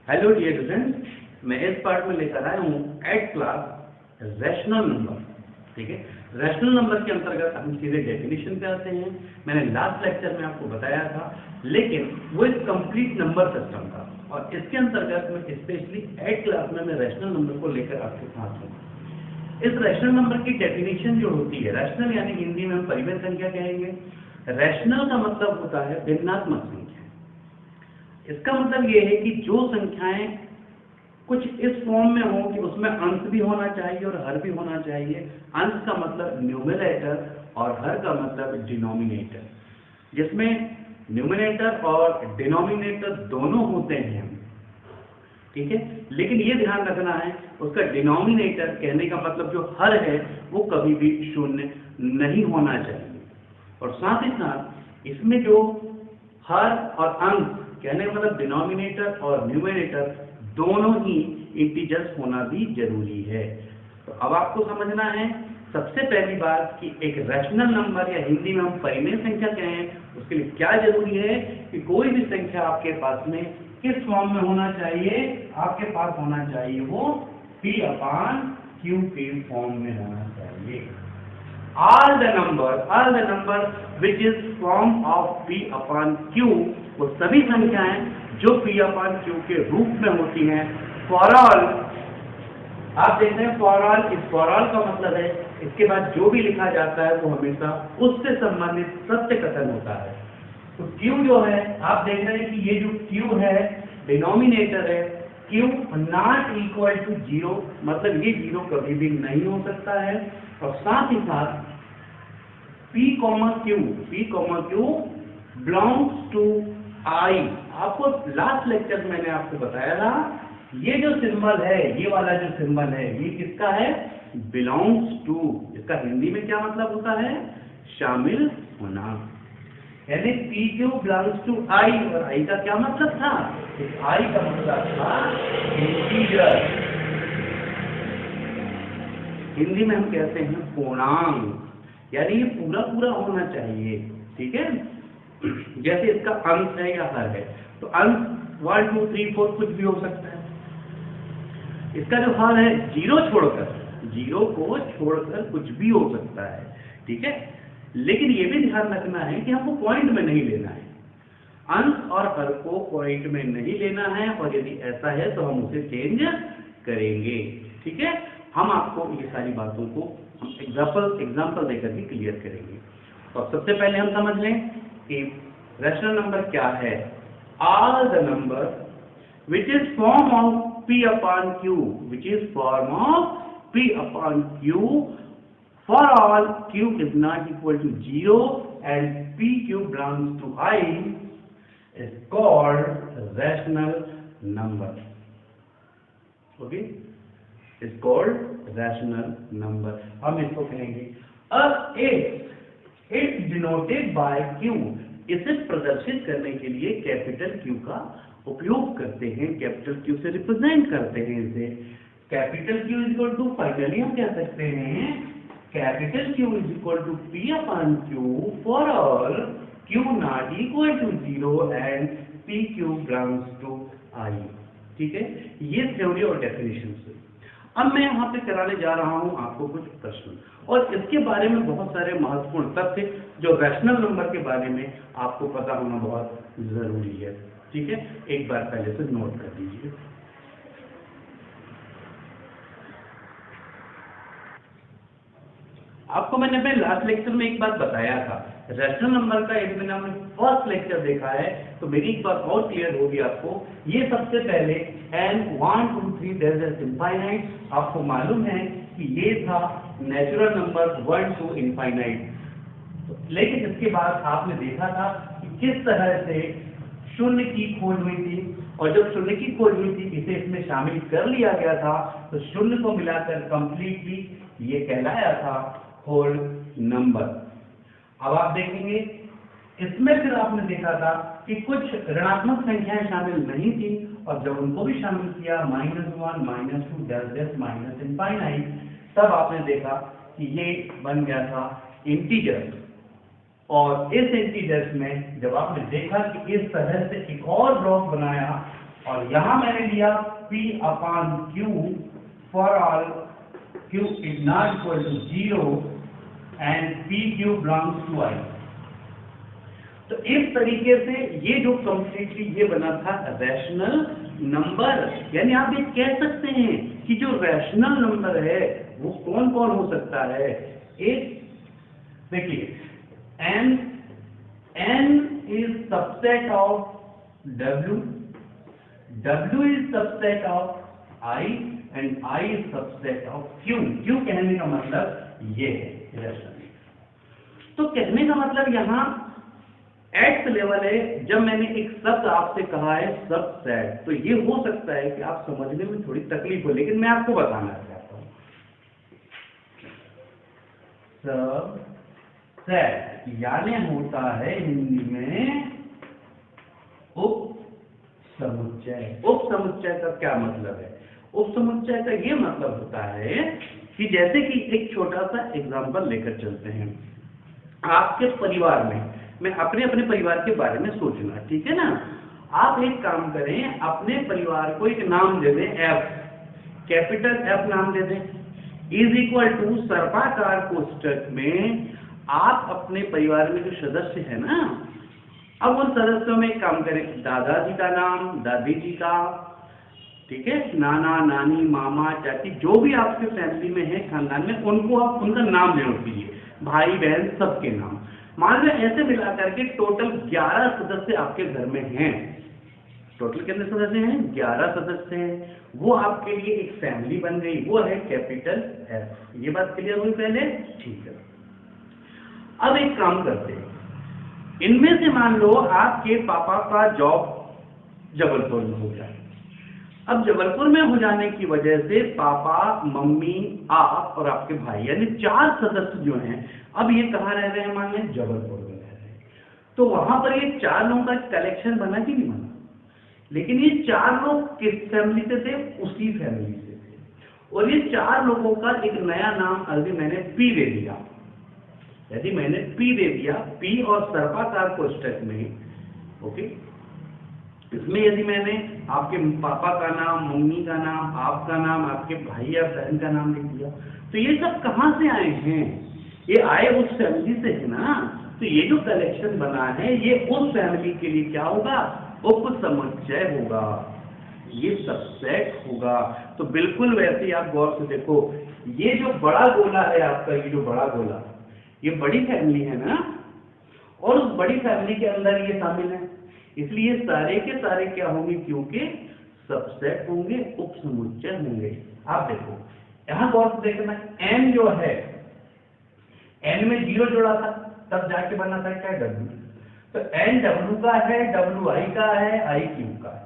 Hello dear students, मैं इस part में लेकर आया हूँ 8th क्लास रैशनल नंबर। ठीक है, रैशनल नंबर के अंतर्गत हम सीधे डेफिनेशन पे आते हैं। मैंने लास्ट लेक्चर में आपको बताया था, लेकिन वो एक कंप्लीट नंबर सिस्टम था और इसके अंतर्गत मैं स्पेशली 8th क्लास में मैं रैशनल नंबर को लेकर आपके साथ हूँ। इस रैशनल नंबर की डेफिनेशन जो होती है, रैशनल यानी हिंदी में हम परिमेय संख्या कहेंगे। रैशनल का मतलब होता है भिन्नात्मक संख्या। इसका मतलब ये है कि जो संख्याएं कुछ इस फॉर्म में हो कि उसमें अंश भी होना चाहिए और हर भी होना चाहिए। अंश का मतलब न्यूमरेटर और हर का मतलब डिनोमिनेटर, जिसमें न्यूमरेटर और डिनोमिनेटर दोनों होते हैं। ठीक है, लेकिन ये ध्यान रखना है उसका डिनोमिनेटर कहने का मतलब जो हर है वो कभी भी शून्य नहीं होना चाहिए। और साथ ही साथ इसमें जो हर और अंश कहने का मतलब डिनोमिनेटर और न्यूमरेटर दोनों ही इंटीजर्स होना भी जरूरी है। तो अब आपको समझना है सबसे पहली बात कि एक रैशनल नंबर या हिंदी में हम परिमेय संख्या कहें, उसके लिए क्या जरूरी है कि कोई भी संख्या आपके पास में किस फॉर्म में होना चाहिए, आपके पास होना चाहिए वो P/Q के फॉर्म में होना चाहिए। all the number which is form of P/Q, वो सभी संख्याएं जो P/Q के रूप में होती हैं। for all, आप देखते हैं for all, इस for all का मतलब है इसके बाद जो भी लिखा जाता है वो हमेशा उससे संबंधित सत्य कथन होता है। तो Q जो है, आप देख रहे हैं कि ये जो Q है डिनोमिनेटर है, Q नॉट इक्वल टू 0, मतलब ये 0 कभी भी नहीं हो सकता है। और साथ ही साथ P/Q बिलोंग्स टू I। आपको लास्ट लेक्चर में मैंने आपको बताया था, ये जो सिंबल है, ये वाला जो सिंबल है, ये किसका है? Belongs to. इसका हिंदी में क्या मतलब होता है? शामिल होना। यानी PQ बिलोंग्स टू I, और I का क्या मतलब था? इस I का मतलब था इंटीजर। हिंदी में हम कहते हैं पूर्णांक, यानी ये पूरा पूरा होना चाहिए। ठीक है, जैसे इसका अंश है या हर है, तो अंश 1 2 3 4 कुछ भी हो सकता है। इसका जो हर है जीरो को छोड़कर कुछ भी हो सकता है। ठीक है, लेकिन ये भी ध्यान रखना है कि हमको पॉइंट में नहीं लेना है। अंश और हर को पॉइंट में नहीं लेना है, और यदि ऐसा है तो हम उसे चेंज करेंगे। ठीक है, हम आपको ये सारी बातों को एग्जाम्पल देकर के क्लियर करेंगे। तो सबसे पहले हम समझ लें कि रैशनल नंबर क्या है। All the number which is form of P/Q, for all Q is not equal to 0 and PQ belongs to I is called rational number. Okay, is called rational number. हम इसको कहेंगे अब it's denoted by Q। इसे प्रदर्शित करने के लिए capital Q का उपयोग करते हैं, कैपिटल Q से रिप्रेजेंट करते हैं इसे। Capital Q is equal to, finally हम कह सकते हैं capital Q is equal to P/Q for all Q not equal to 0 and PQ belongs to I। ठीक है, ये थ्योरी और डेफिनेशन से। अब मैं यहाँ पे कराने जा रहा हूँ आपको कुछ प्रश्न, और इसके बारे में बहुत सारे महत्वपूर्ण तथ्य जो रैशनल नंबर के बारे में आपको पता होना बहुत जरूरी है। ठीक है, एक बार पहले से नोट कर लीजिए। आपको मैंने अपने लास्ट लेक्चर में एक बात बताया था, रैशनल नंबर का यदि मैंने आपने फर्स्ट लेक्चर देखा है तो मेरी एक बात और क्लियर होगी आपको। ये सबसे पहले n 1 2 3 देयर इज इनफाइनाइट, आपको मालूम है कि ये था नेचुरल नंबर 1 to इनफाइनाइट। लेकिन इसके बाद आपने देखा था कि किस तरह से शून्य की खोज हुई थी, और जब शून्य की खोज हुई थी इसे इसमें शामिल कर लिया गया था, तो शून्य को मिलाकर कंप्लीटली ये कहलाया था होल नंबर। अब आप देखेंगे इसमें फिर आपने देखा था कि कुछ ऋणात्मक संख्याएं शामिल नहीं थी, और जब उनको भी शामिल किया -1 -2 माइनस इनफाइनाइट, तब आपने देखा कि ये बन गया था इंटीजर। और इस इंटीजर्स में जब आपने देखा कि इस तरह से एक और ब्लॉक बनाया और यहां मैंने लिया P upon Q for all Q is not equal to 0 and PQ belongs to I। तो इस तरीके से ये जो कंप्लीटली ये बना था रैशनल नंबर। यानी आप ये कह सकते हैं कि जो रैशनल नंबर है वो कौन कौन हो सकता है। एक देखिए n is subset of w, w is subset of I and I is subset of q। q कहने का मतलब ये है रैशनल। तो कहने का मतलब यहाँ एक्स लेवल है। जब मैंने एक शब्द आपसे कहा है सबसेट, तो ये हो सकता है कि आप समझने में थोड़ी तकलीफ हो, लेकिन मैं आपको बताना चाहता हूं। सबसेट यानी होता है हिंदी में उप समुच्चय। उप समुच्चय का क्या मतलब है? उप समुच्चय का ये मतलब होता है कि जैसे कि एक छोटा सा एग्जांपल लेकर चलते हैं। आपके परिवार में, मैं अपने अपने परिवार के बारे में सोचना, ठीक है ना। आप एक काम करें, अपने परिवार को एक नाम दे दें F, कैपिटल F नाम दे दें, इज इक्वल टू सर्पाकार कोष्ठक में आप अपने परिवार में जो सदस्य है ना, अब उन सदस्यों में एक काम करें, दादाजी का नाम, दादी जी का, ठीक है, नाना नानी मामा चाची, जो भी आपके फैमिली में है खानदान में, उनको आप उनका नाम जरूर कीजिए, भाई बहन सबके नाम। मान लो ऐसे मिलाकर के टोटल 11 सदस्य आपके घर में हैं। टोटल कितने सदस्य हैं? 11 सदस्य हैं। वो आपके लिए एक फैमिली बन गई, वो है कैपिटल F। ये बात क्लियर हुई पहले? ठीक है। अब एक काम करते हैं, इनमें से मान लो आपके पापा का जॉब जबलपुर में हो जाए। अब जबलपुर में हो जाने की वजह से पापा, मम्मी, आप और आपके भाई यानी 4 सदस्य जो हैं, अब ये कहाँ रह रहे हैं? मान लें जबलपुर में रह रहे हैं। तो वहां पर ये 4 लोगों का कलेक्शन बना कि नहीं बना? लेकिन ये 4 लोग किस फैमिली से थे? उसी फैमिली से थे। और ये 4 लोगों का एक नया नाम अभी मैंने P दे दिया। यदि मैंने P दे दिया, P और सर्पाकार कोष्ठक में, ओके, इसमें यदि मैंने आपके पापा का नाम, मम्मी का नाम, आपका नाम, आपके भाई या बहन का नाम लिख दिया, तो ये सब कहां से आए हैं? ये आए उस फैमिली से है ना। तो ये जो कलेक्शन बना है, ये उस फैमिली के लिए क्या होगा? उप समुच्चय होगा, ये सबसेट होगा। तो बिल्कुल वैसे ही आप गौर से देखो, ये जो बड़ा गोला है आपका, ये जो बड़ा गोला, ये बड़ी फैमिली है ना, और उस बड़ी फैमिली के अंदर ये शामिल है, इसलिए सारे के सारे क्या होंगे? क्योंकि सबसेट होंगे, उप समुच्चय होंगे। आप देखो यहां गौर से देखना, n जो है, n में 0 जोड़ा था तब जाके बना था क्या? W। तो n W का है, W I का है, I Q का है,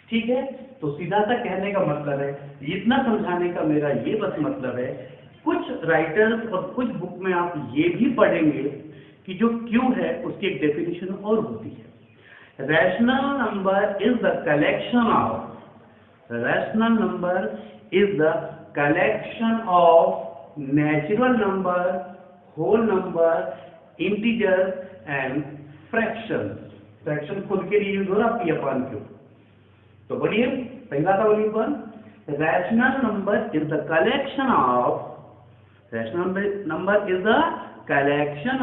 ठीक है। तो सीधा सा कहने का मतलब है, इतना समझाने का मेरा ये बस मतलब है, कुछ राइटर्स और कुछ बुक में आप ये भी पढ़ेंगे कि जो Q है उसकी एक डेफिनेशन और होती है। Rational number is the collection of natural number, whole number, integers and fractions। Fraction खुद के लिए यूज हो रहा P अपॉन Q। तो बोलिए पहला था, बोलिए पर rational number is the collection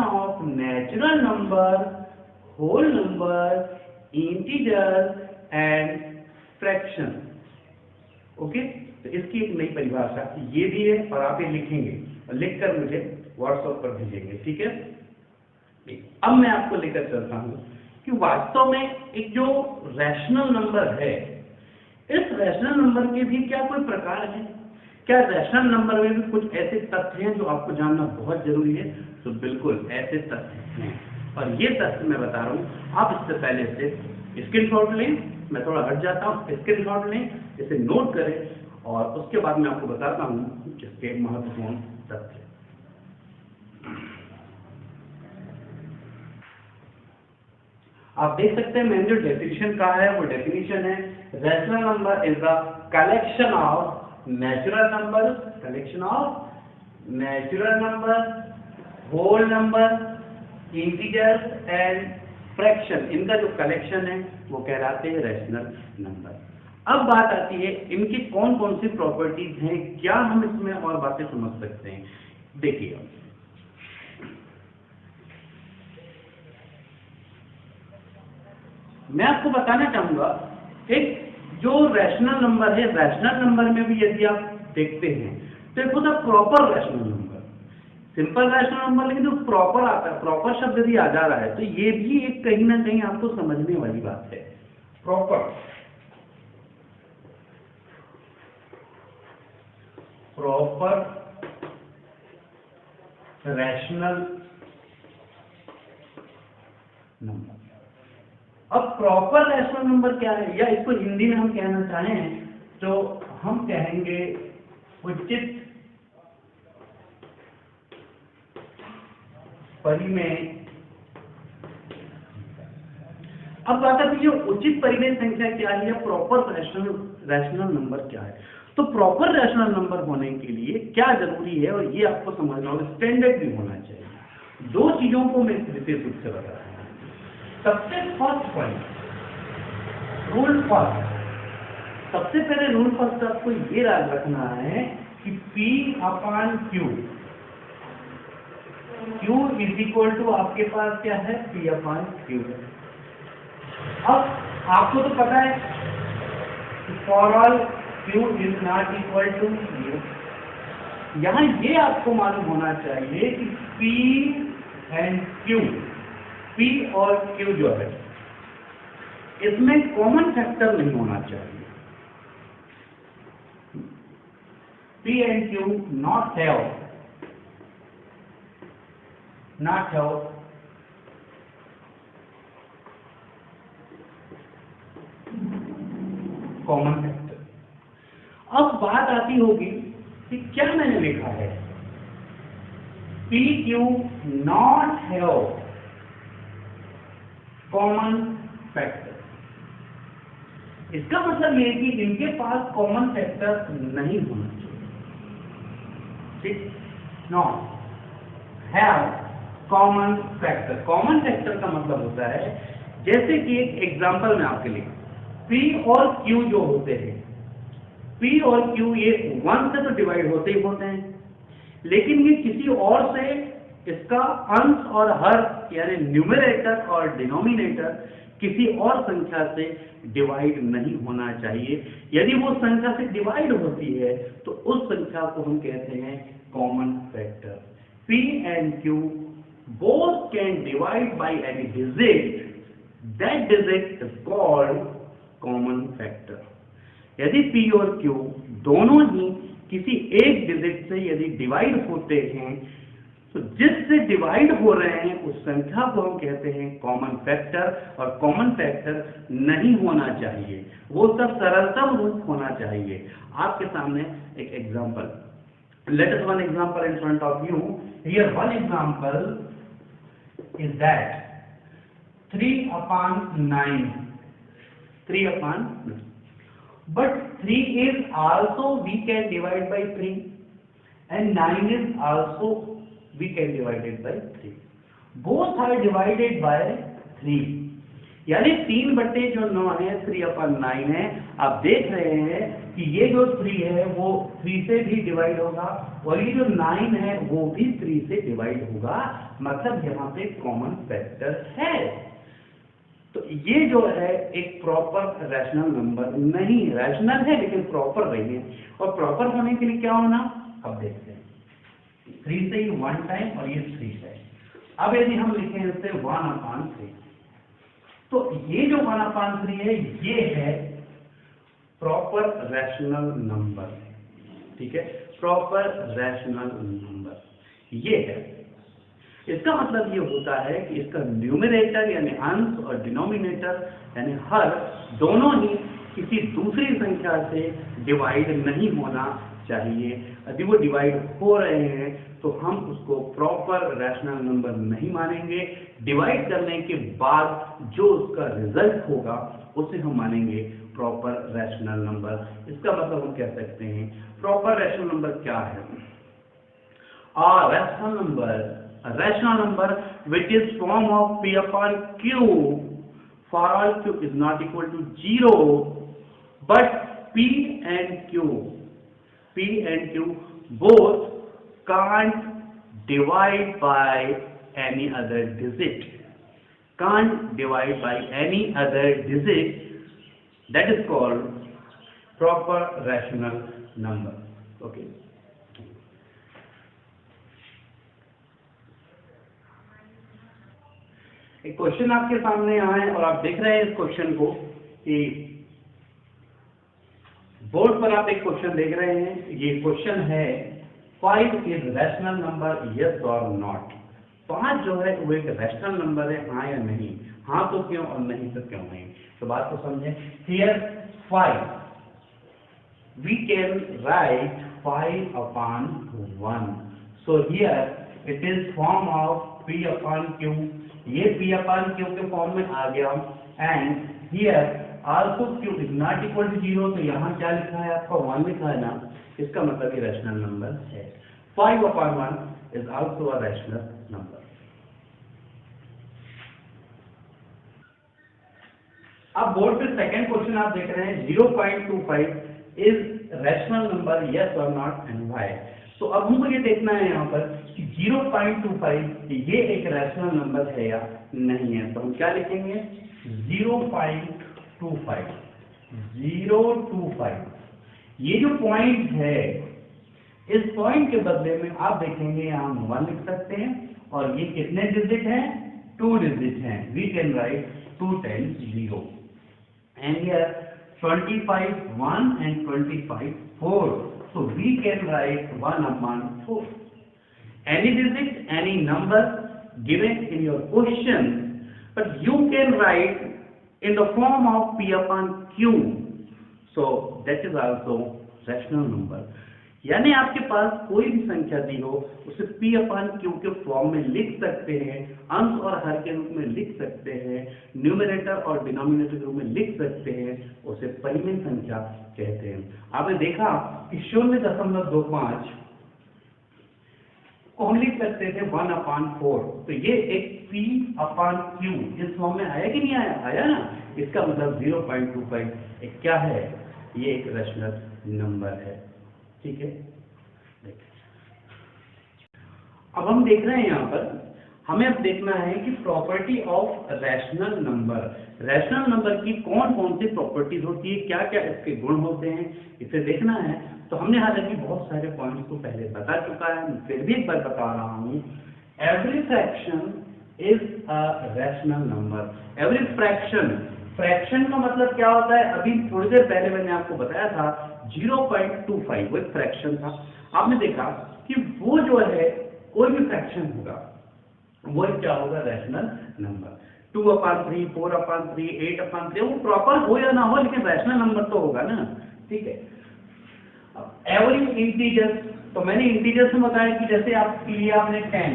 of natural number, whole number, integers and fraction. Okay, तो इसकी एक नई परिभाषा ये भी है और आप ये लिखेंगे और लिखकर मुझे व्हाट्सएप पर भेजेंगे, ठीक है। अब मैं आपको लेकर चलता हूं कि वास्तव में एक जो रैशनल नंबर है, इस रैशनल नंबर के भी क्या कोई प्रकार है? क्या रैशनल नंबर में भी कुछ ऐसे तथ्य हैं जो आपको जानना बहुत जरूरी है? तो बिल्कुल ऐसे तथ्य हैं, और ये तथ्य मैं बता रहा हूं। आप इससे पहले से स्क्रीनशॉट लें, मैं थोड़ा हट जाता हूं, स्क्रीनशॉट लें, इसे नोट करें, और उसके बाद मैं आपको बताता हूं इसके महत्वपूर्ण तथ्य। आप देख सकते हैं मैंने जो डेफिनेशन कहा है वो डेफिनेशन है, rational number is the collection of natural number, whole number, integers and fraction, इनका जो कलेक्शन है वो कहलाते हैं रैशनल नंबर। अब बात आती है इनकी कौन कौन सी प्रॉपर्टीज हैं, क्या हम इसमें और बातें समझ सकते हैं। देखिए, मैं आपको बताना चाहूंगा, एक जो रैशनल नंबर है, रैशनल नंबर में भी यदि आप देखते हैं तो एक होता है proper rational number, simple rational number, लेकिन जो प्रॉपर आता है, प्रॉपर शब्द यदि आ जा रहा है तो ये भी एक कहीं ना कहीं आपको समझने वाली बात है। Proper rational number. अब प्रॉपर रैशनल नंबर क्या है, या इसको हिंदी में हम कहना चाहें तो हम कहेंगे उचित परिमेय। अब बात आती है उचित परिमेय संख्या क्या है या प्रॉपर रैशनल नंबर क्या है। तो प्रॉपर रैशनल नंबर होने के लिए क्या जरूरी है, और ये आपको समझना होगा, स्टैंडर्ड भी होना चाहिए। दो चीजों को मैं विशेष रूप से बता रहा हूं। सबसे फर्स्ट पॉइंट, रूल फर्स्ट, सबसे पहले रूल फर्स्ट आपको ये याद रखना है कि P upon Q, Q is equal to आपके पास क्या है, P अपॉन Q। अब आपको तो पता है for all Q is not equal to U। यहां ये आपको मालूम होना चाहिए कि P एंड Q, P और Q जो है इसमें कॉमन फैक्टर नहीं होना चाहिए। P and Q not have common factor. अब बात आती होगी कि क्या मैंने लिखा है, P Q not have common factor. इसका मतलब ये कि इनके पास कॉमन फैक्टर नहीं होना चाहिए, ठीक, not have common factor. Common factor का मतलब होता है, जैसे कि एक एग्जांपल में आपके लिए, P और Q जो होते हैं, P और Q ये 1 से तो डिवाइड होते ही होते हैं, लेकिन ये किसी और से इसका अंश और हर यानी न्यूमरेटर और डिनोमिनेटर किसी और संख्या से डिवाइड नहीं होना चाहिए। यदि वो संख्या से डिवाइड होती है तो उस संख्या को हम कहते हैं common factor. P and Q both can divide by any digit, that digit is called common factor। यदि P और Q दोनों ही किसी एक डिजिट से यदि डिवाइड होते हैं तो जिससे डिवाइड हो रहे हैं उस संख्या को हम कहते हैं कॉमन फैक्टर, और कॉमन फैक्टर नहीं होना चाहिए, वो सब सरलतम रूप होना चाहिए। आपके सामने एक example, let us one example in front of you here। One example is that 3 upon 9, 3 upon 9, but 3 is also we can divide by 3 and 9 is also we can divide it by 3, both are divided by 3, यानी 3/9 है, 3/9 है। आप देख रहे हैं कि ये जो 3 है वो 3 से भी डिवाइड होगा और ये जो 9 है वो भी 3 से डिवाइड होगा, मतलब यहाँ पे कॉमन फैक्टर है। तो ये जो है एक प्रॉपर रैशनल नंबर नहीं, रैशनल है लेकिन प्रॉपर नहीं है। और प्रॉपर होने के लिए क्या होना, अब देखते हैं। 3 से ही 1 टाइम और ये 3 है। अब यदि हम लिखें इसे 1/3, तो ये जो 1/3 है ये है प्रॉपर रैशनल नंबर, ठीक है, प्रॉपर रैशनल नंबर ये है। इसका मतलब ये होता है कि इसका न्यूमरेटर यानी अंश और डिनोमिनेटर यानी हर दोनों ही किसी दूसरी संख्या से डिवाइड नहीं होना चाहिए। यदि वो डिवाइड हो रहे हैं तो हम उसको प्रॉपर रैशनल नंबर नहीं मानेंगे। डिवाइड करने के बाद जो उसका रिजल्ट होगा उसे हम मानेंगे प्रॉपर रैशनल नंबर। इसका मतलब हम कह सकते हैं प्रॉपर रैशनल नंबर क्या है। A rational number rational number which is form of p upon q for all q is not equal to 0, but p and q both can't divide by any other digit. That is called proper rational number. Okay. एक question आपके सामने यहाँ है और आप देख रहे हैं इस क्वेश्चन को कि बोर्ड पर आप एक क्वेश्चन देख रहे हैं। ये क्वेश्चन है 5 इज रैशनल नंबर यस और नॉट। 5 जो है वो एक रैशनल नंबर है, हाँ या नहीं, हाँ तो क्यों और नहीं तो क्यों नहीं। तो बात को समझें। Here 5 we can write 5 upon 1, so here it is form of p upon q, ये p upon q के फॉर्म में आ गया। And here also q is not equal to 0, तो यहाँ क्या लिखा है आपका 1 लिखा है ना, इसका मतलब ये रैशनल नंबर है। 5 upon 1 is also a rational number। अब बोर्ड पे सेकंड क्वेश्चन आप देख रहे हैं 0.25 इज रैशनल नंबर यस और नॉट एंड व्हाई। तो अब हमको ये देखना है यहाँ पर कि 0.25 ये एक रैशनल नंबर है या नहीं है। तो हम क्या लिखेंगे 0.25 ये जो पॉइंट है, इस पॉइंट के बदले में आप देखेंगे यहाँ हम 1 लिख सकते हैं और ये कितने डिजिट हैं 2 डिजिट हैं। We can write 2 times 0 and here 25 1 and 25 4, so we can write 1 upon 4. Any digit, any number given in your question, but you can write in the form of p upon q, so that is also rational number। यानी आपके पास कोई भी संख्या दी हो उसे p upon q के form में लिख सकते हैं, अंश और हर के रूप में लिख सकते हैं, न्यूमरेटर और डिनोमिनेटर के रूप में लिख सकते हैं, उसे परिमेय संख्या कहते हैं। आपने देखा कि 0.25 को हम लिख सकते थे 1 upon 4, तो ये एक p upon q इस फॉर्म में आया कि नहीं आया, आया ना। इसका मतलब 0.25 एक क्या है, ये एक रैशनल नंबर है। ठीक है, अब हम देख रहे हैं यहाँ पर हमें अब देखना है कि प्रॉपर्टी ऑफ रैशनल नंबर की कौन कौन सी प्रॉपर्टीज होती है, क्या क्या इसके गुण होते हैं, इसे देखना है। तो हमने हालांकि बहुत सारे पॉइंट्स को पहले बता चुका है, फिर भी एक बार बता रहा हूँ। Every fraction is a rational number. Every fraction का मतलब क्या होता है, अभी थोड़ी देर पहले मैंने आपको बताया था 0.25 वो एक फ्रैक्शन था। आपने देखा कि वो जो है कोई भी फ्रैक्शन होगा वो क्या होगा, रैशनल नंबर। 2/3, 4/3, 8/3 वो प्रॉपर हो या ना हो लेकिन रैशनल नंबर तो होगा ना। ठीक है, एवरी इंटीजर, तो मैंने इंटीजर्स में बताया कि जैसे आपके लिए आपने 10,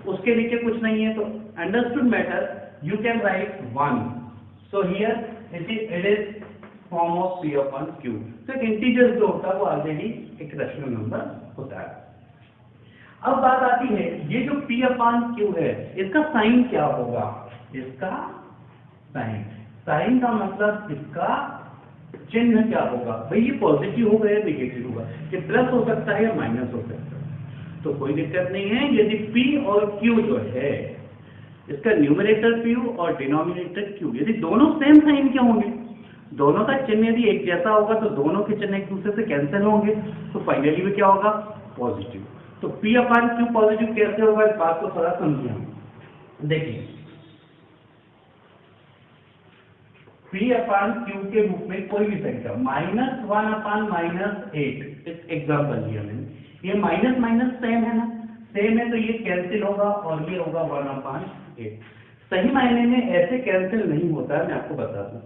उसके नीचे कुछ नहीं है तो understood matter you can write 1, so here it is form of p upon q। तो एक इंटीजर जो होता है वो ऑलरेडी एक रैशनल नंबर होता है। अब बात आती है ये जो p upon q है इसका साइन क्या होगा, इसका साइन का मतलब इसका चिन्ह क्या होगा, भाई ये पॉजिटिव होगा या नेगेटिव होगा, ये प्लस हो सकता है या माइनस हो सकता है। तो कोई दिक्कत नहीं है, यदि p और q जो है इसका न्यूमरेटर p और डिनोमिनेटर q, यदि दोनों सेम साइन के होंगे, दोनों का चिन्ह यदि एक जैसा होगा तो दोनों के चिन्ह एक दूसरे से कैंसिल होंगे, तो फाइनली में क्या होगा, पॉजिटिव। तो p upon q पॉजिटिव कैसे होगा, इस बात को थोड़ा समझिए। देखिए p upon q के रूप में कोई भी संख्या -1/-8 एग्जाम्पल लिया मैंने, ये माइनस माइनस सेम है ना, सेम है तो ये कैंसिल होगा और ये होगा 1/8। सही मायने में ऐसे कैंसिल नहीं होता है, मैं आपको बता दूं।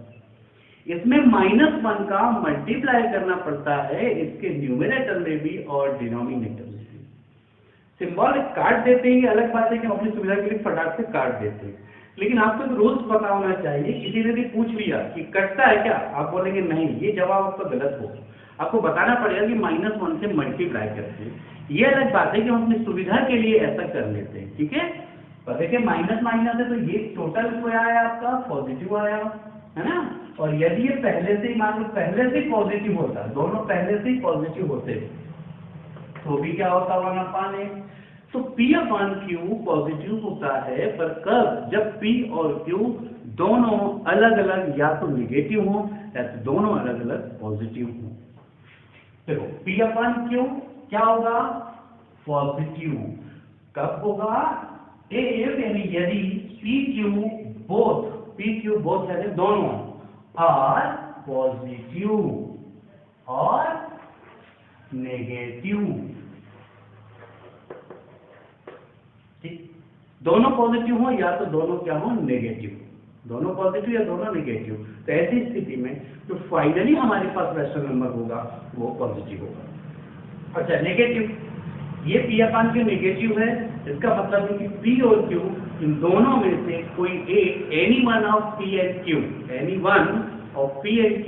इसमें -1 का मल्टीप्लाई करना पड़ता है इसके न्यूमरेटर में भी और डिनोमिनेटर में भी। सिंबल काट देते हैं, अलग बात है कि हम अपनी सुविधा के लिए फटाक से काट देते हैं, लेकिन आपको एक रूल्स पता होना चाहिए। किसी ने भी पूछ लिया कि कटता है क्या, आप बोलेंगे नहीं, ये जवाब आपका गलत होगा। आपको बताना पड़ेगा कि -1 से मल्टीप्लाई करते हैं। ये अलग बात है कि हम अपनी सुविधा के लिए ऐसा कर लेते हैं, ठीक है। पर देखिए माइनस माइनस है तो ये टोटल क्या आया आपका, पॉजिटिव आया, है ना। और यदि ये पहले से ही मान लो पहले से पॉजिटिव होता, दोनों पहले से ही पॉजिटिव होते तो भी क्या होता 1/8। तो P/Q पॉजिटिव होता है, पर कब, जब P और Q दोनों अलग अलग या तो निगेटिव हो या तो दोनों अलग अलग पॉजिटिव हो। देखो P/Q क्या होगा, पॉजिटिव। कब होगा, यानी यदि PQ बोथ यानी दोनों आर पॉजिटिव और नेगेटिव, ठीक। दोनों पॉजिटिव हो या तो दोनों क्या हो, नेगेटिव, दोनों पॉजिटिव या दोनों नेगेटिव। तो ऐसी स्थिति में जो फाइनली हमारे पास रैशनल नंबर होगा वो पॉजिटिव होगा। अच्छा नेगेटिव, ये P/Q नेगेटिव है, इसका मतलब है कि P और Q इन दोनों में से कोई एक, any one of P and Q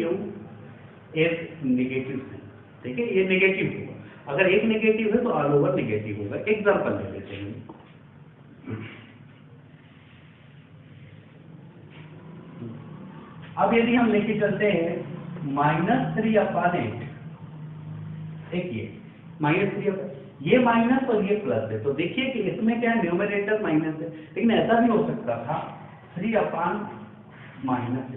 is negative है, ठीक है, ये नेगेटिव होगा। अगर एक नेगेटिव है तो ऑल ओवर नेगेटिव होगा। एग्जांपल ले लेते हैं। अब यदि हम लेके चलते हैं -3/8, देखिए -3, ये माइनस और ये प्लस है, तो देखिए कि इसमें क्या है, न्यूमरेटर माइनस है, लेकिन ऐसा भी हो सकता था 3/-8,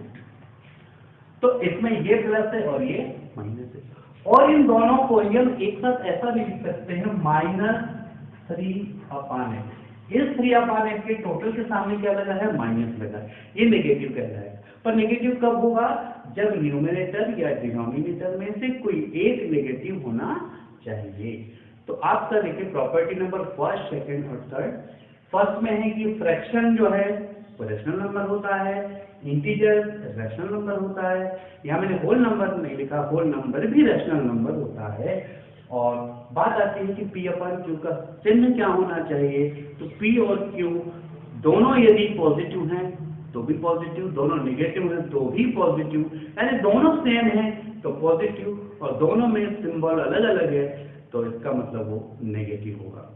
तो इसमें ये प्लस है और ये माइनस है। और इन दोनों को हम एक साथ ऐसा भी लिख सकते हैं -3/8। इस 3/8 के टोटल के सामने क्या लगा है, माइनस लगा है, ये नेगेटिव कहता है। पर नेगेटिव कब होगा, जब न्यूमरेटर या डिनोमिनेटर में से कोई एक नेगेटिव होना चाहिए। तो आपका देखिए प्रॉपर्टी नंबर फर्स्ट, सेकंड और थर्ड। फर्स्ट में है कि फ्रैक्शन जो है वो रैशनल नंबर होता है, इंटीजर रैशनल नंबर होता है। यहाँ मैंने होल नंबर नहीं लिखा, होल नंबर भी रैशनल नंबर होता है। और बात आती है कि P/Q का चिन्ह क्या होना चाहिए, तो P और Q दोनों यदि पॉजिटिव हैं तो भी पॉजिटिव, दोनों नेगेटिव हैं तो भी पॉजिटिव, यानी दोनों सेम हैं तो पॉजिटिव, और दोनों में सिंबल अलग अलग है तो इसका मतलब वो नेगेटिव होगा।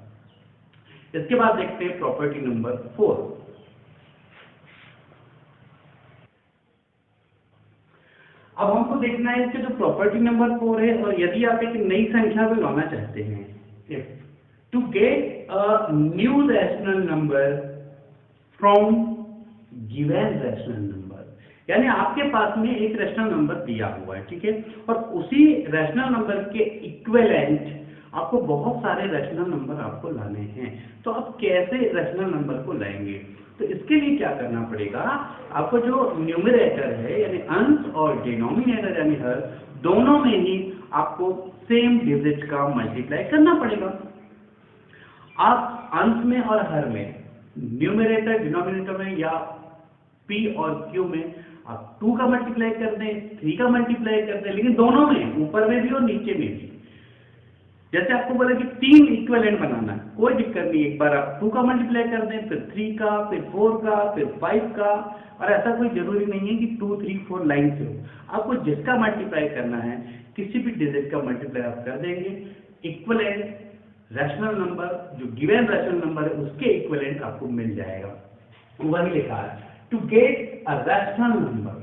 इसके बाद देखते हैं प्रॉपर्टी नंबर 4। अब हमको देखना है इसके जो प्रॉपर्टी नंबर 4 है, और यदि आप एक नई संख्या को लाना चाहते हैं, to get a new rational number from given rational number, यानी आपके पास में एक रैशनल नंबर दिया हुआ है, ठीक है, और उसी रैशनल नंबर के इक्विवेलेंट आपको बहुत सारे रैशनल नंबर आपको लाने हैं। तो आप कैसे रैशनल नंबर को लाएंगे, तो इसके लिए क्या करना पड़ेगा, आपको जो न्यूमरेटर है यानी अंश और डिनोमिनेटर यानी हर, दोनों में ही आपको सेम डिजिट का मल्टीप्लाई करना पड़ेगा। आप अंश में और हर में, न्यूमरेटर डिनोमिनेटर में या P और Q में आप 2 का मल्टीप्लाई कर दें, 3 का मल्टीप्लाई कर दें, लेकिन दोनों में, ऊपर में भी और नीचे में भी। जैसे आपको बोला कि 3 इक्विवेलेंट बनाना है, कोई दिक्कत नहीं, एक बार आप 2 का मल्टीप्लाई कर दें, फिर 3 का, फिर 4 का, फिर 5 का, और ऐसा कोई जरूरी नहीं है कि 2, 3, 4 लाइन से हो। आपको जिसका मल्टीप्लाई करना है, किसी भी डिजिट का मल्टीप्लाई आप कर देंगे, इक्विवेलेंट रैशनल नंबर जो गिवन रैशनल नंबर है उसके इक्विवेलेंट आपको मिल जाएगा। वही लिखा है, to get a rational number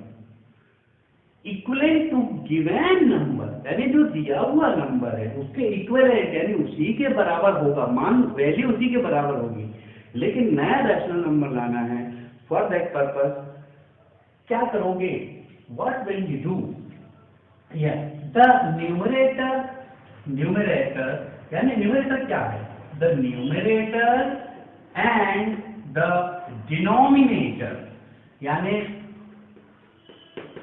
equivalent to given number, यानी जो दिया हुआ नंबर है उसके इक्विवेलेंट यानी उसी के बराबर होगा, मान वैल्यू उसी के बराबर होगी, लेकिन नया रैशनल नंबर लाना है। फॉर दैट पर्पस क्या करोगे, what will you do, the numerator यानी न्यूमरेटर क्या है, the numerator and the denominator यानी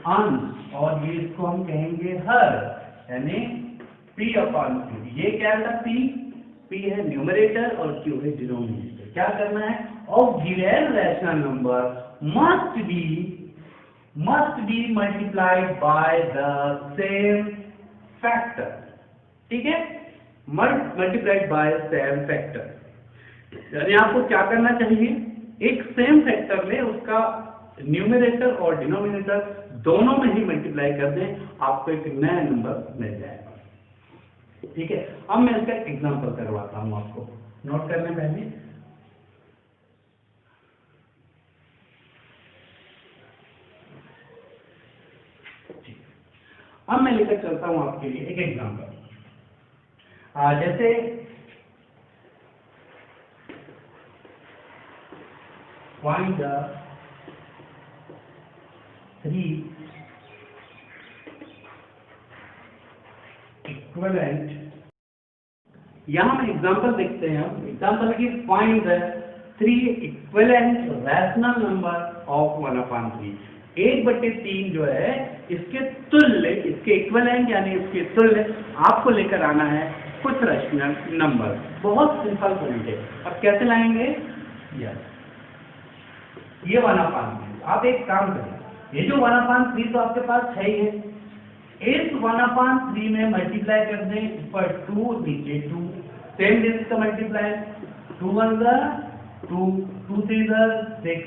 अंश, और ये इसको हम कहेंगे हर, यानी P/Q। ये क्या था, P है न्यूमरेटर और Q है डिनोमिनेटर। क्या करना है, of given rational number must be multiplied by the same factor, ठीक है, मल्टीप्लाइड बाय सेम फैक्टर। यानी आपको क्या करना चाहिए, एक सेम फैक्टर ले, उसका न्यूमरेटर और डिनोमिनेटर दोनों में ही मल्टीप्लाई कर दें, आपको एक नया नंबर मिल जाएगा। ठीक है, अब मैं इसका एग्जांपल करवाता हूं आपको, नोट करने पहले। अब मैं लेकर चलता हूं आपके लिए एक एग्जांपल। जैसे find the 3 equivalent, यहां में एग्जांपल देखते हैं हम। एग्जांपल की find the 3 equivalent rational number of 1/3। 1/3 जो है इसके तुल्य, इसके इक्विवेलेंट यानी इसके तुल्य आपको लेकर आना है कुछ रैशनल नंबर। बहुत सिंपल पॉइंट है। अब कैसे लाएंगे? यस, ये 1/3। आप एक काम करें, ये जो 1/3 तो आपके पास है ही है, इस 1/3 में मल्टीप्लाई कर दें, ऊपर 2 नीचे 2, सेम डिजिट का मल्टीप्लाई, 2 1 2, 2 3 6,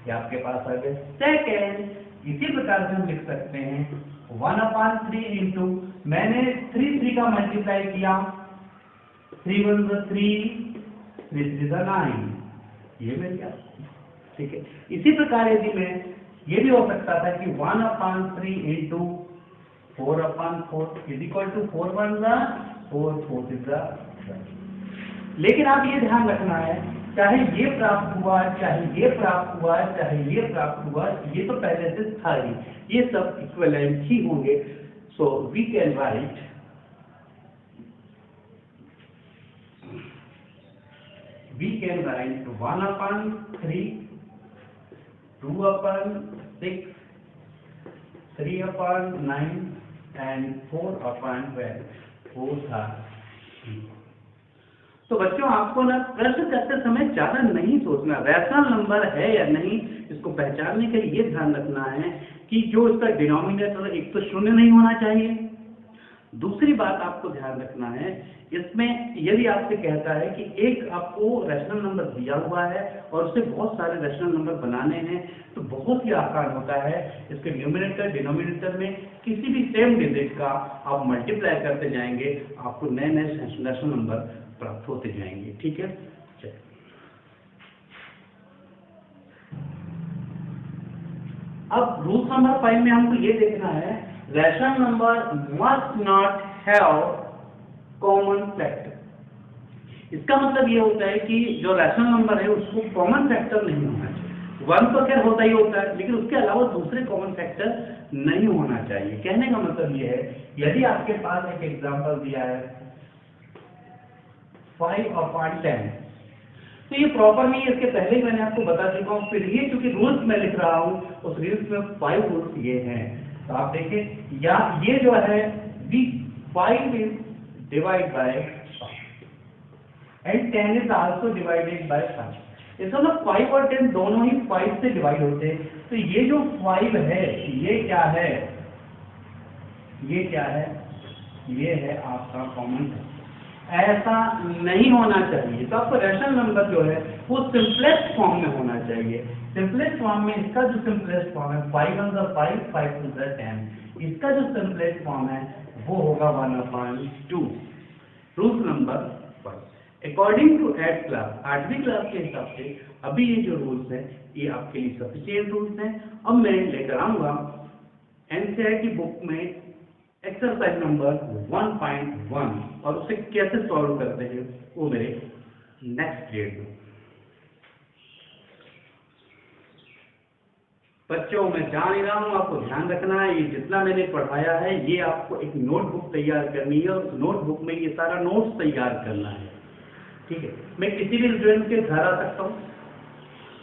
ये आपके पास आ गए। सेकेंड, इसी प्रकार से हम लिख सकते हैं 1/3 इंटू, मैंने 3 3 का मल्टीप्लाई किया, 3 1 3, 3 3 9, ये मिल गया। ठीक है, इसी प्रकार यदि मैं, ये भी हो सकता था कि 1/3 इंटू 4/4 इज इक्वल टू 4 1 4 4 6, लेकिन आप ये ध्यान रखना है, चाहे ये प्राप्त हुआ, चाहे ये प्राप्त हुआ, चाहे ये प्राप्त हुआ, ये तो पहले से था ही, ये सब इक्विवेलेंट ही होंगे। So we can write we can write 1/3, 2/6, 3/9 and 4/12, 4 था। तो बच्चों, आपको ना प्रश्न करते समय ज्यादा नहीं सोचना, रैशनल नंबर है या नहीं, इसको पहचानने के लिए ये ध्यान रखना है कि जो इसका डिनोमिनेटर एक तो शून्य नहीं होना चाहिए। दूसरी बात आपको ध्यान रखना है, इसमें यदि आपसे कहता है कि एक आपको रैशनल नंबर दिया हुआ है और उससे बहुत सारे रैशनल नंबर बनाने हैं, तो बहुत ही आसान होता है, इसके न्यूमरेटर डिनोमिनेटर में किसी भी सेम डिजिट का आप मल्टीप्लाई करते जाएंगे, आपको नए नए रैशनल नंबर प्राप्त होते जाएंगे। ठीक है, चलिए अब रूल नंबर 5 में हमको ये देखना है, rational number must not have common factor. इसका मतलब ये होता है कि जो रैशनल नंबर है उसको कॉमन फैक्टर नहीं होना चाहिए। 1 तो खैर होता ही होता है, लेकिन उसके अलावा दूसरे कॉमन फैक्टर नहीं होना चाहिए। कहने का मतलब ये है, यदि आपके पास एक एग्जांपल दिया है 5/10, तो ये प्रॉपर नहीं है, इसके पहले ही मैंने आपको बता चुका हूँ। फिर ये चूंकि रूल्स मैं लिख रहा हूँ, उस रूल्स में 5 रूल्स ये हैं, तो आप देखिए, या ये जो है 5 is divided by 5 and 10 is also divided by 5। इसका मतलब 5 और 10 दोनों ही 5 से डिवाइड होते हैं। तो ये जो 5 है, ये क्या है, ये क्या है, ये है आपका कॉमन फैक्टर। ऐसा नहीं होना चाहिए। तो आपको रैशनल नंबर जो है वो सिंपलेस्ट फॉर्म में होना चाहिए। सिंपलेस्ट फॉर्म में, इसका जो सिंपलेस्ट फॉर्म है 5 1 5, 5 2 10, इसका जो सिंपलेस्ट फॉर्म है वो होगा 1/2। Rule number 5 according to 8th class, 8वीं क्लास के हिसाब से अभी ये जो रूल्स हैं ये आपके लिए सफिशिएंट रूल्स हैं। अब मैं लेकर आऊंगा एनसीईआरटी बुक में एक्सरसाइज नंबर 1.1 और उसे कैसे सॉल्व करते हैं वो मेरे नेक्स्ट पीरियड में। बच्चों, मैं जान ही रहा हूँ, आपको ध्यान रखना है, ये जितना मैंने पढ़ाया है ये आपको एक नोटबुक तैयार करनी है और उस नोटबुक में ये सारा नोट्स तैयार करना है। ठीक है, मैं किसी भी स्टूडेंट के घर आ सकता हूँ,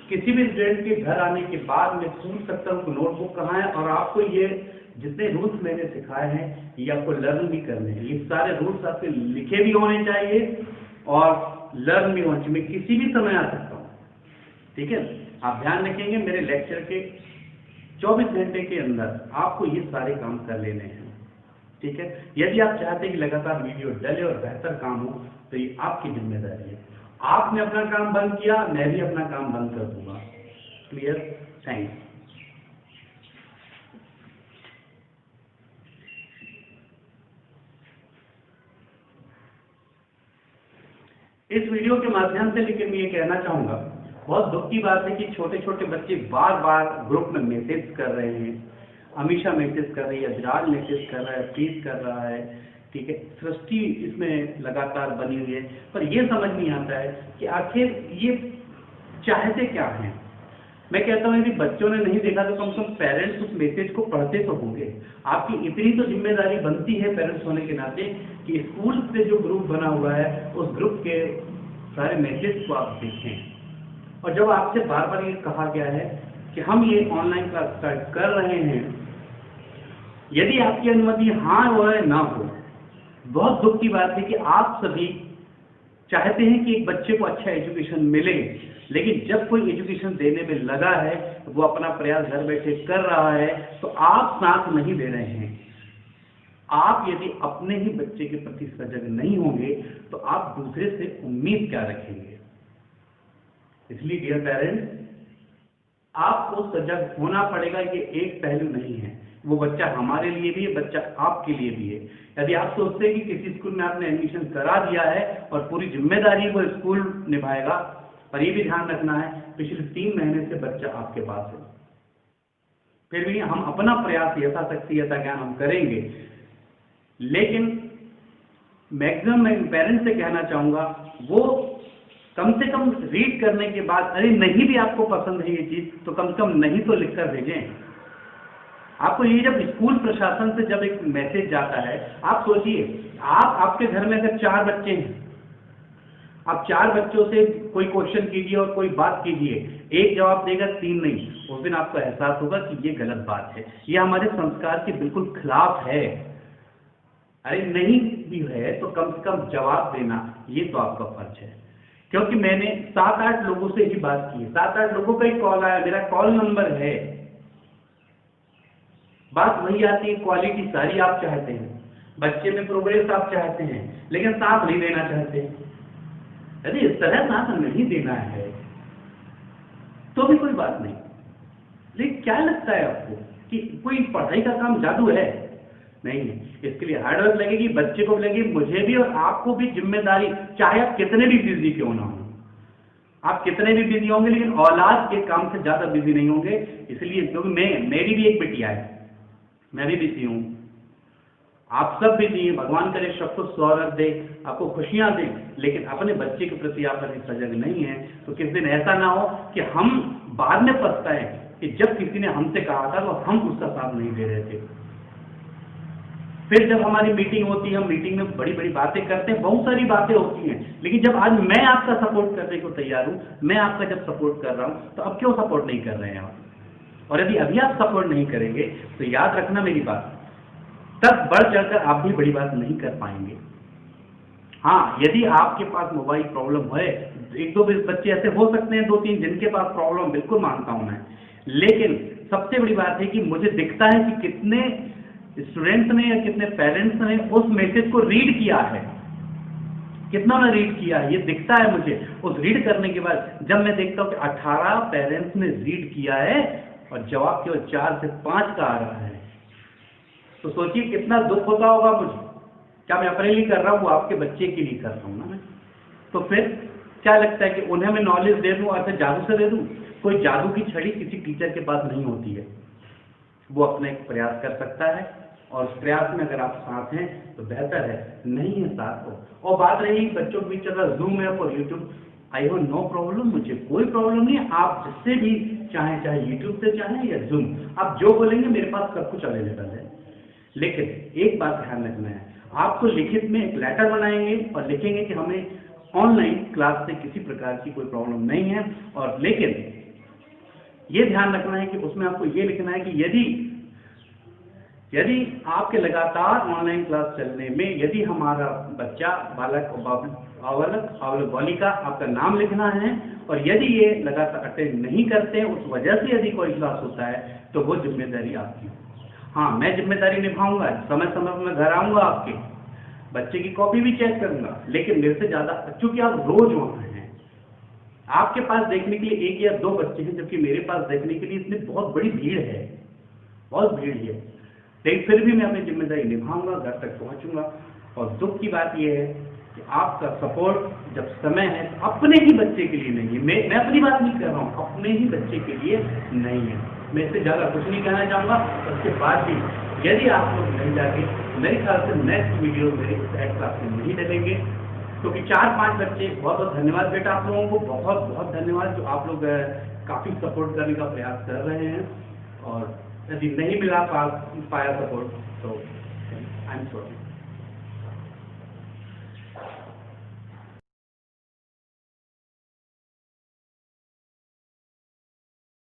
किसी भी स्टूडेंट के घर आने के बाद मैं पूछ सकता हूँ कि नोटबुक कहाँ है, और आपको ये जितने रूल्स मैंने सिखाए हैं ये आपको लर्न भी करने हैं। ये सारे रूल्स आपके लिखे भी होने चाहिए और लर्न भी होने चाहिए। मैं किसी भी समय आ सकता हूँ। ठीक है, आप ध्यान रखेंगे, मेरे लेक्चर के 24 घंटे के अंदर आपको ये सारे काम कर लेने हैं। ठीक है, यदि आप चाहते हैं कि लगातार वीडियो डले और बेहतर काम हो तो ये आपकी जिम्मेदारी है। आपने अपना काम बंद किया, मैं भी अपना काम बंद कर दूंगा। क्लियर? थैंक्स। इस वीडियो के माध्यम से लेकिन मैं ये कहना चाहूंगा, बहुत दुख की बात है कि छोटे छोटे बच्चे बार बार ग्रुप में मैसेज कर रहे हैं। अमीशा मैसेज कर रही है, विराज मैसेज कर रहा है, प्रीत कर रहा है, ठीक है, सृष्टि इसमें लगातार बनी हुई है, पर ये समझ नहीं आता है कि आखिर ये चाहते क्या हैं। मैं कहता हूँ यदि बच्चों ने नहीं देखा तो कम से कम पेरेंट्स उस मैसेज को पढ़ते तो होंगे। आपकी इतनी तो जिम्मेदारी बनती है पेरेंट्स होने के नाते कि स्कूल से जो ग्रुप बना हुआ है उस ग्रुप के सारे मैसेज को आप देखें। और जब आपसे बार बार ये कहा गया है कि हम ये ऑनलाइन क्लास स्टार्ट कर रहे हैं, यदि आपकी अनुमति हाँ हो या ना हो, बहुत दुख की बात है कि आप सभी चाहते हैं कि एक बच्चे को अच्छा एजुकेशन मिले, लेकिन जब कोई एजुकेशन देने में लगा है, वो अपना प्रयास घर बैठे कर रहा है, तो आप साथ नहीं दे रहे हैं। आप यदि अपने ही बच्चे के प्रति सजग नहीं होंगे तो आप दूसरे से उम्मीद क्या रखेंगे। इसलिए डियर पेरेंट्स, आपको सजग होना पड़ेगा। ये एक पहलू नहीं है, वो बच्चा हमारे लिए भी है, बच्चा आपके लिए भी है। यदि आप सोचते हैं कि किसी स्कूल में आपने एडमिशन करा दिया है और पूरी जिम्मेदारी वो स्कूल निभाएगा, पर ये भी ध्यान रखना है पिछले 3 महीने से बच्चा आपके पास है, फिर भी हम अपना प्रयास यथाशक्ति यथाज्ञान हम करेंगे। लेकिन मैक्सिमम मैं पेरेंट्स से कहना चाहूंगा, वो कम से कम रीड करने के बाद, अरे नहीं भी आपको पसंद है ये चीज, तो कम से कम नहीं तो लिखकर भेजें। आपको ये जब स्कूल प्रशासन से जब एक मैसेज जाता है, आप सोचिए, आपके घर में अगर 4 बच्चे हैं, आप 4 बच्चों से कोई क्वेश्चन कीजिए और कोई बात कीजिए, एक जवाब देगा, 3 नहीं, उस दिन आपको एहसास होगा कि ये गलत बात है, ये हमारे संस्कार के बिल्कुल खिलाफ है। अरे नहीं भी है तो कम से कम जवाब देना, ये तो आपका फर्ज है। क्योंकि मैंने 7-8 लोगों से ही बात की, 7-8 लोगों का ही कॉल आया, मेरा कॉल नंबर है। बात वही आती है, क्वालिटी सारी आप चाहते हैं, बच्चे में प्रोग्रेस आप चाहते हैं, लेकिन साथ नहीं देना चाहते। यदि इस तरह साथ नहीं देना है तो भी कोई बात नहीं, लेकिन क्या लगता है आपको कि कोई पढ़ाई का काम जादू है? नहीं है। इसके लिए हार्डवर्क लगेगी, बच्चे को लगेगी, मुझे भी और आपको भी जिम्मेदारी, चाहे आप कितने भी बिजी क्यों ना हो, आप कितने भी बिजी होंगे लेकिन औलाद के काम से ज्यादा बिजी नहीं होंगे। इसलिए क्योंकि मेरी भी एक बिटिया है, मैं भी बिजी हूं, आप सब बिजी हैं। भगवान करे सबको सौरभ दे, आपको खुशियां दे, लेकिन अपने बच्चे के प्रति आप अगर सजग नहीं है तो किस दिन ऐसा ना हो कि हम बाद में पछताएं कि जब किसी ने हमसे कहा था तो हम उसका साथ नहीं दे रहे थे। फिर जब हमारी मीटिंग होती है, हम मीटिंग में बड़ी बड़ी बातें करते हैं, बहुत सारी बातें होती हैं, लेकिन जब आज मैं आपका सपोर्ट करने को तैयार हूं, मैं आपका जब सपोर्ट कर रहा हूं, तो अब क्यों सपोर्ट नहीं कर रहे हैं आप? और यदि अभी आप सपोर्ट नहीं करेंगे तो याद रखना मेरी बात, तब बढ़ चढ़कर आप भी बड़ी बात नहीं कर पाएंगे। हाँ, यदि आपके पास मोबाइल प्रॉब्लम है, 1-2 बच्चे ऐसे हो सकते हैं, 2-3 जिनके पास प्रॉब्लम, बिल्कुल मानता हूं मैं, लेकिन सबसे बड़ी बात है कि मुझे दिखता है कि कितने स्टूडेंट्स ने या कितने पेरेंट्स ने उस मैसेज को रीड किया है, कितना ने रीड किया है, ये दिखता है मुझे। उस रीड करने के बाद जब मैं देखता हूं कि 18 पेरेंट्स ने रीड किया है और जवाब केवल 4 से 5 का आ रहा है, तो सोचिए कितना दुख होता होगा मुझे। क्या मैं अपने लिए कर रहा हूँ, वो आपके बच्चे के लिए कर रहा हूँ ना मैं। तो फिर क्या लगता है कि उन्हें मैं नॉलेज दे दूँ, ऐसे जादू से दे दूँ? कोई जादू की छड़ी किसी टीचर के पास नहीं होती है, वो अपने प्रयास कर सकता है, और उस प्रयास में अगर आप साथ हैं तो बेहतर है, नहीं है साथ हो। और बात रही बच्चों के बीच अगर जूम ऐप और YouTube, I have no problem, मुझे कोई प्रॉब्लम नहीं, आप जिससे भी चाहें, चाहे यूट्यूब से चाहें या जूम, आप जो बोलेंगे मेरे पास सब कुछ अवेलेबल है। लेकिन एक बात ध्यान रखना है, आपको लिखित में एक लेटर बनाएंगे और लिखेंगे कि हमें ऑनलाइन क्लास से किसी प्रकार की कोई प्रॉब्लम नहीं है, और लेकिन ये ध्यान रखना है कि उसमें आपको ये लिखना है कि यदि आपके लगातार ऑनलाइन क्लास चलने में यदि हमारा बच्चा, बालक बालिका, आपका नाम लिखना है, और यदि ये लगातार अटेंड नहीं करते हैं, उस वजह से यदि कोई क्लास होता है, तो वो जिम्मेदारी आपकी। हाँ, मैं जिम्मेदारी निभाऊंगा, समय समय पर मैं घर आऊंगा, आपके बच्चे की कॉपी भी चेक करूंगा, लेकिन मेरे से ज्यादा, क्योंकि आप रोज वहां हैं, आपके पास देखने के लिए 1 या 2 बच्चे हैं, जबकि मेरे पास देखने के लिए इतनी बहुत बड़ी भीड़ है, बहुत भीड़ है। लेकिन फिर भी मैं अपनी जिम्मेदारी निभाऊंगा, घर तक पहुंचूंगा। और दुख की बात यह है कि आपका सपोर्ट जब समय है अपने ही बच्चे के लिए नहीं है। मैं अपनी बात नहीं कर रहा हूँ, अपने ही बच्चे के लिए नहीं है। मैं इससे ज़्यादा कुछ नहीं कहना चाहूँगा। उसके बाद भी यदि आप लोग नहीं जाके, मेरे ख्याल से नेक्स्ट वीडियो मेरे एड क्लास में नहीं डलेंगे, क्योंकि 4-5 बच्चे, बहुत बहुत धन्यवाद बेटा आप लोगों को, बहुत बहुत धन्यवाद जो आप लोग काफ़ी सपोर्ट करने का प्रयास कर रहे हैं। और यदि नहीं मिला पाया सपोर्ट तो आई एम सॉरी।